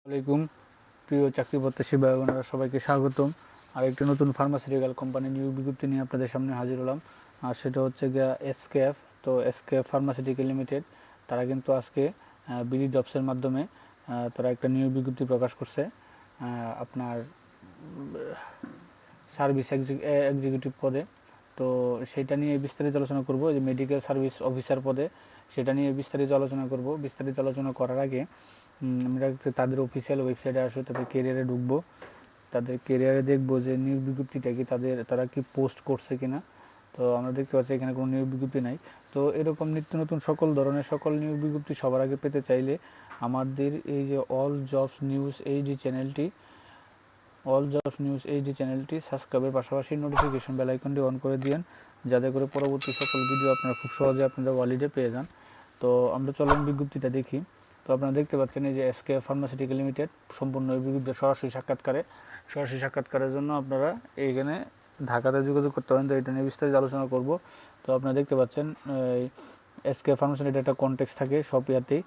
আলাইকুম প্রিয় চাকরি প্রত্যাশী ভাই বোনেরা, সবাইকে স্বাগতম। আর একটি নতুন ফার্মাসিউটিক্যাল কোম্পানি নিয়োগ বিজ্ঞপ্তি নিয়ে আপনাদের সামনে হাজির হলাম। আর সেটা হচ্ছে গিয়া এসকেএফ। তো এসকেএফ ফার্মাসিউটিক্যাল লিমিটেড তারা কিন্তু আজকে বিডি জবসের মাধ্যমে তারা একটা নিয়োগ বিজ্ঞপ্তি প্রকাশ করছে আপনার সার্ভিস এক্সিকিউটিভ পদে। তো সেটা নিয়ে বিস্তারিত আলোচনা করব, যে মেডিকেল সার্ভিস অফিসার পদে সেটা নিয়ে বিস্তারিত আলোচনা করব। বিস্তারিত আলোচনা করার আগে আমরা তাদের অফিসিয়াল ওয়েবসাইটে আসবো, তাদের কেরিয়ারে ঢুকবো, তাদের কেরিয়ারে দেখবো যে নিয়োগ বিজ্ঞপ্তিটা কি তারা কি পোস্ট করছে কিনা। তো আমরা দেখতে পাচ্ছি এখানে কোনো নিয়োগ বিজ্ঞপ্তি নাই। তো এরকম নিত্য নতুন সকল ধরনের সকল নিয়োগ বিজ্ঞপ্তি সবার আগে পেতে চাইলে আমাদের এই যে অল জবস নিউজ এইচডি চ্যানেলটি সাবস্ক্রাইবের পাশাপাশি নোটিফিকেশন বেল আইকনটি অন করে দিন, যাতে করে পরবর্তী সকল ভিডিও আপনারা খুব সহজে আপনারা ওয়ালিডে পেয়ে যান। তো আমরা চলুন বিজ্ঞপ্তিটা দেখি। তো আপনারা দেখতে পাচ্ছেন এই যে এসকেএফ ফার্মাসিউটিক্যাল লিমিটেড সম্পূর্ণ এই বিজ্ঞপ্তি সরাসরি সাক্ষাৎকারের জন্য আপনারা এইখানে ঢাকাতে যোগাযোগ করতে পারেন। তো এটা নিয়ে বিস্তারিত আলোচনা করব। তো আপনারা দেখতে পাচ্ছেন এসকেএফ ফার্মাসিউটিক্যাল একটা কনটেক্সট থাকে সব ইয়াতেই,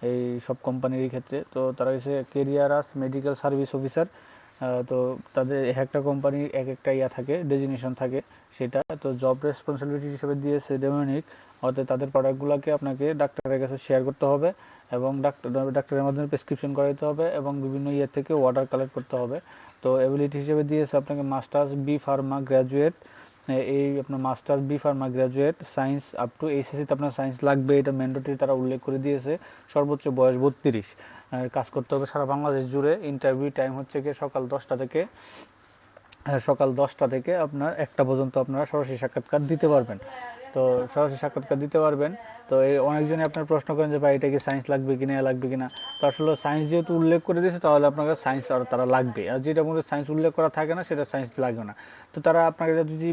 এই সব কোম্পানির ক্ষেত্রে। তো তারা হচ্ছে কেরিয়ার আস মেডিকেল সার্ভিস অফিসার। তো তাদের একটা কোম্পানির একটা থাকে, ডেজিগনেশন থাকে সেটা। তো জব রেসপন্সিবিলিটি হিসেবে দিয়েছে ডেমোনিক, অর্থাৎ তাদের প্রোডাক্টগুলোকে আপনাকে ডাক্তারের কাছে শেয়ার করতে হবে এবং ডাক্তারের মাধ্যমে প্রেসক্রিপশন করাতে হবে এবং বিভিন্ন থেকে অর্ডার কালেক্ট করতে হবে। তো এবিলিটি হিসেবে দিয়েছে আপনাকে মাস্টার্স বি ফার্মা গ্র্যাজুয়েট, এই আপনার masters B pharma graduate science up to এইচএসসিতে আপনার সায়েন্স লাগবে, এটা ম্যান্ডেটরি তারা উল্লেখ করে দিয়েছে। সর্বোচ্চ বয়স 32, কাজ করতে হবে সারা বাংলাদেশ জুড়ে। ইন্টারভিউ টাইম হচ্ছে গিয়ে সকাল 10টা থেকে আপনার 1টা পর্যন্ত আপনারা সরাসরি সাক্ষাৎকার দিতে পারবেন। তো এই অনেকজনই আপনার প্রশ্ন করেন যে ভাই এটা কি সায়েন্স লাগবে কিনা লাগবে কিনা। তো আসলে সায়েন্স যেহেতু উল্লেখ করে দিয়েছে তাহলে আপনাকে সায়েন্স আর তারা লাগবে, আর যেটা মধ্যে সায়েন্স উল্লেখ করা থাকে না সেটা সায়েন্স লাগবে না। তো তারা আপনাকে যদি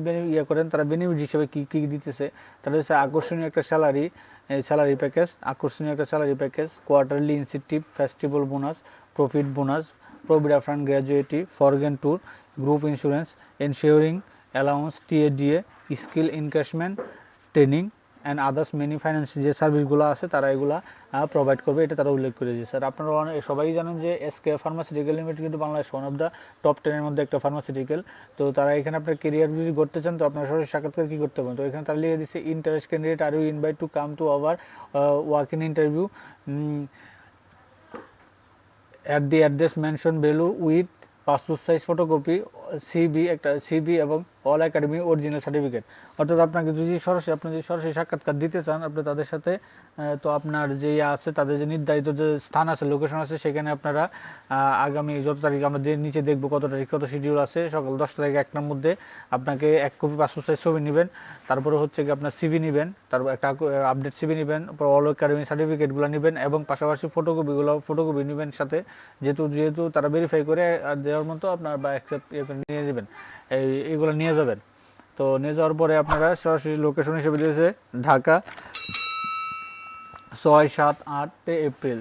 করেন, তারা বেনিফিট হিসেবে কী দিতেছে, তারা হচ্ছে আকর্ষণীয় একটা salary package, quarterly incentive, festival bonus, profit bonus, provident fund, gratuity, ফরগেন tour, group insurance, ensuring allowance, TA DA, skill encashment, training and others many financial যে সার্ভিসগুলো আছে তারা এগুলা প্রোভাইড করবে, এটা তারা উল্লেখ করে দিয়েছে। স্যার আপনারা সবাই জানেন যে এসকেএফ ফার্মাসিউটিক্যাল লিমিটেড কিন্তু Bangladesh one of the top 10-এর মধ্যে একটা ফার্মাসিউটিক্যাল। তো তারা এখানে আপনার কেরিয়ার যদি করতে চান তো আপনার সরাসরি সাক্ষাৎকার কী করতে পারেন। তো এখানে তারা লিখে দিচ্ছে interest candidate are you invite to come to our work in interview at the address mentioned below with passport size photocopy, CV এবং অল একাডেমি অরিজিনাল সার্টিফিকেট। অর্থাৎ আপনাকে যদি সরাসরি সাক্ষাৎকার দিতে চান আপনি তাদের সাথে, তো আপনার যে আছে তাদের যে নির্ধারিত যে স্থান আছে, লোকেশন আছে, সেখানে আপনারা আগামী যত তারিখ আমরা নিচে দেখবো কত তারিখ কত শিডিউল আছে, সকাল 10টা থেকে 1টার মধ্যে আপনাকে 1 কপি পাসপোর্ট সাইজ ছবি নেবেন, তারপরে হচ্ছে কি আপনার সিভি নেবেন, তারপর একটা আপডেট সিভি নেবেন, তারপর অল একাডেমি সার্টিফিকেটগুলো নেবেন এবং পাশাপাশি ফটোকপি নেবেন সাথে, যেহেতু তারা ভেরিফাই করে দেওয়ার মতো আপনার বা অ্যাকসেপ্ট নিয়ে যাবেন, এইগুলো নিয়ে যাবেন। তো নিয়ে যাওয়ার পরে আপনারা সরাসরি লোকেশন হিসেবে দিয়েছে Dhaka 6-7-8 April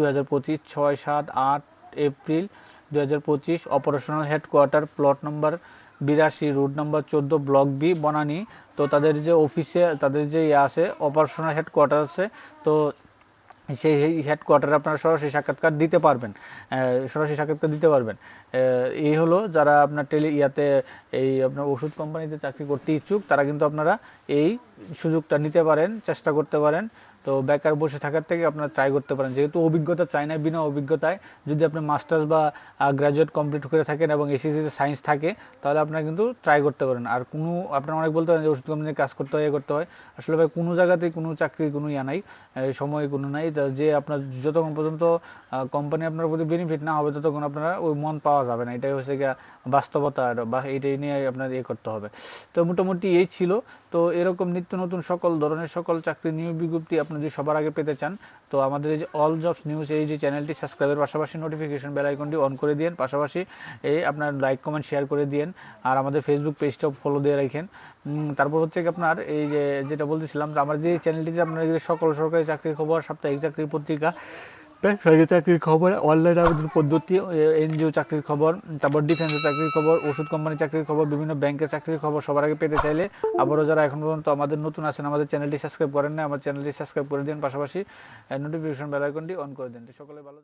2025, 6-7-8 April 2025, operational headquarter plot number 82, road number 14, block B, Banani. তো তাদের যে অফিসে তাদের যে আছে অপারেশনাল হেডকোয়ার্টার আছে, তো সেই হেডকোয়ার্টারে আপনারা সরাসরি সাক্ষাৎকার দিতে পারবেন। এই হলো যারা আপনার এই আপনার ওষুধ কোম্পানিতে চাকরি করতে ইচ্ছুক তারা কিন্তু আপনারা এই সুযোগটা নিতে পারেন, চেষ্টা করতে পারেন। তো বেকার বসে থাকার থেকে আপনারা ট্রাই করতে পারেন, যেহেতু অভিজ্ঞতা চাই না, বিনা অভিজ্ঞতায় যদি আপনি মাস্টার্স বা গ্র্যাজুয়েট কমপ্লিট করে থাকেন এবং এসএসসিতে সায়েন্স থাকে তাহলে আপনারা কিন্তু ট্রাই করতে পারেন। আর আপনারা অনেক বলতে পারেন যে ওষুধ কোম্পানিতে কাজ করতে হয়, আসলে ভাই কোনো জায়গাতেই কোনো চাকরির কোনো নাই, সময় কোনো নাই। যে আপনার যতক্ষণ পর্যন্ত কোম্পানি আপনার প্রতি বেনিফিট না হবে ততক্ষণ আপনারা ওই মন পাওয়া যাবে না, এটাই হচ্ছে গিয়ে বাস্তবতা, বা এটাই নিয়ে আপনার করতে হবে। তো মোটামুটি এই ছিল। তো এরকম নিত্য নতুন সকল ধরনের সকল চাকরি নিয়োগ বিজ্ঞপ্তি আপনি যদি সবার আগে পেতে চান তো আমাদের এই যে অল জবস নিউজ এই যে চ্যানেলটি সাবস্ক্রাইবের পাশাপাশি নোটিফিকেশন বেল আইকনটি অন করে দিন, পাশাপাশি এই আপনার লাইক কমেন্ট শেয়ার করে দিন, আর আমাদের ফেসবুক পেজটাও ফলো দিয়ে রাখেন। তারপর হচ্ছে কি আপনার এই যে যেটা বলতেছিলাম যে আমার যে চ্যানেলটিতে আপনার সকল সরকারি চাকরির খবর, সাপ্তাহিক চাকরির পত্রিকা, সরকারি চাকরির খবর, অনলাইন আবেদন পদ্ধতি, এনজিও চাকরির খবর, তারপর ডিফেন্সের চাকরির খবর, ওষুধ কোম্পানির চাকরির খবর, বিভিন্ন ব্যাংকের চাকরির খবর সবার আগে পেতে চাইলে আবারও যারা এখন পর্যন্ত আমাদের নতুন আছেন আমাদের চ্যানেলটি সাবস্ক্রাইব করেন না, আমার চ্যানেলটি সাবস্ক্রাইব করে দিন, পাশাপাশি নোটিফিকেশন বেল আইকনটি অন করে দিন। সকলে ভালো